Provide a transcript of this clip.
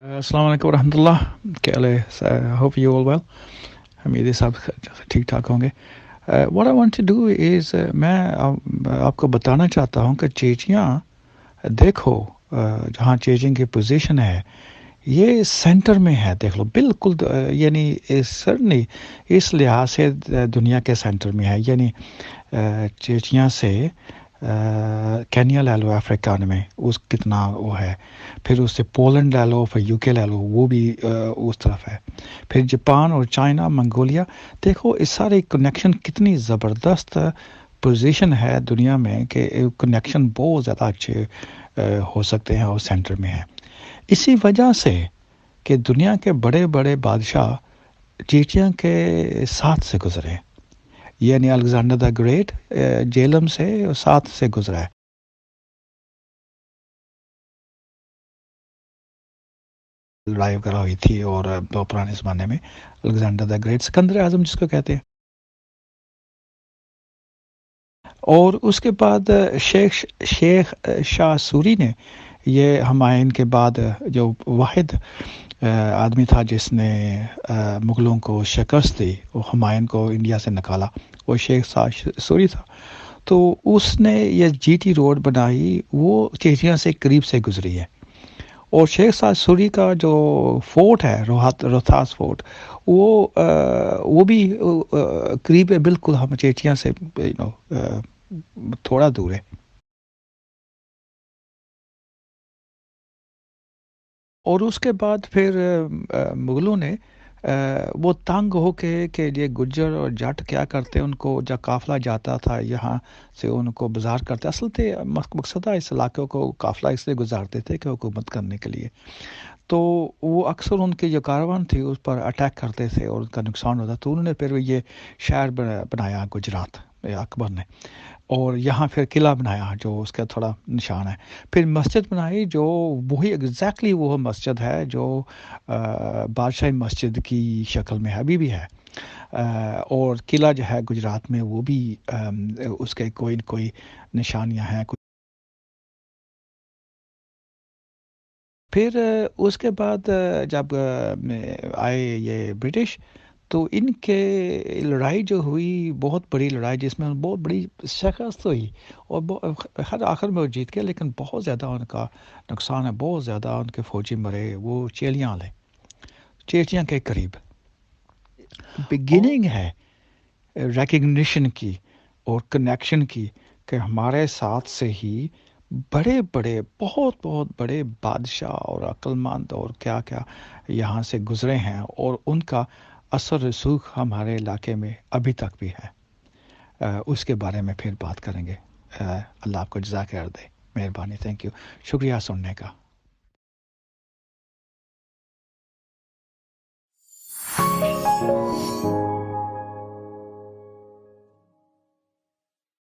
अस्सलाम वालेकुम रहमतुल्लाह। क्या हाल है? Hope you all well. हम ये सब ठीक ठाक होंगे। What I want to do is मैं आपको बताना चाहता हूँ कि चेचियाँ देखो, जहाँ चेचियन की पोजीशन है ये सेंटर में है। देख लो बिल्कुल, यानी नहीं, इस लिहाज से दुनिया के सेंटर में है। यानी चेचियाँ से केन्या ले लो अफ्रीका में, उस कितना वो है, फिर उससे पोलैंड ले लो, फिर यूके ले लो, वो भी उस तरफ है, फिर जापान और चाइना, मंगोलिया। देखो इस सारे कनेक्शन कितनी ज़बरदस्त पोजीशन है दुनिया में कि कनेक्शन बहुत ज़्यादा अच्छे हो सकते हैं और सेंटर में है। इसी वजह से कि दुनिया के बड़े बड़े बादशाह चीटियाँ के साथ से गुजरे, यानी अलेक्जेंडर द ग्रेट झेलम से साथ से गुजरा है। लड़ाई वगैरह हुई थी और तो पुराने ज़माने में अलेक्जेंडर द ग्रेट, सिकंदर आज़म जिसको कहते हैं। और उसके बाद शेख शाह सूरी ने, ये हुमायूं के बाद जो वाहिद आदमी था जिसने मुग़लों को शिकस्त दी, वो हुमायूं को इंडिया से निकाला, वो शेख शाह सूरी था। तो उसने ये जीटी रोड बनाई, वो चेचिया से करीब से गुजरी है। और शेख शाह सूरी का जो फोर्ट है, रोहतास फोर्ट, वो भी करीब है, बिल्कुल हम चेचिया से थोड़ा दूर है। और उसके बाद फिर मुग़लों ने वो तंग हो के ये गुज्जर और जट क्या करते, उनको जब काफ़िला जाता था यहाँ से उनको बाज़ार करते, असल थे मकसद था इस इलाके को काफ़िला इसलिए गुजारते थे कि हुकूमत करने के लिए। तो वो अक्सर उनके जो कारवान थी उस पर अटैक करते थे और उनका नुकसान होता, तो उन्होंने फिर ये शहर बनाया गुजरात, अकबर ने। और यहाँ फिर किला बनाया जो उसका थोड़ा निशान है। फिर मस्जिद बनाई जो वही एग्जैक्टली वो मस्जिद है जो बादशाही मस्जिद की शक्ल में अभी भी है। और किला जो है गुजरात में वो भी उसके कोई न कोई निशानियां हैं। फिर उसके बाद जब आए ये ब्रिटिश, तो इनके लड़ाई जो हुई, बहुत बड़ी लड़ाई जिसमें बहुत बड़ी शिकस्त हुई, और हर आखिर में वो जीत गए, लेकिन बहुत ज़्यादा उनका नुकसान है, बहुत ज़्यादा उनके फौजी मरे। वो चेलियाँ ले चेचियाँ के करीब बिगिनिंग है रिकग्निशन की और कनेक्शन की, कि हमारे साथ से ही बड़े बड़े बहुत बहुत बड़े बादशाह और अक्लमंद और क्या क्या यहाँ से गुज़रे हैं, और उनका असर रसूख हमारे इलाके में अभी तक भी है। उसके बारे में फिर बात करेंगे। अल्लाह आपको जज़ा खैर दे, मेहरबानी, थैंक यू, शुक्रिया सुनने का।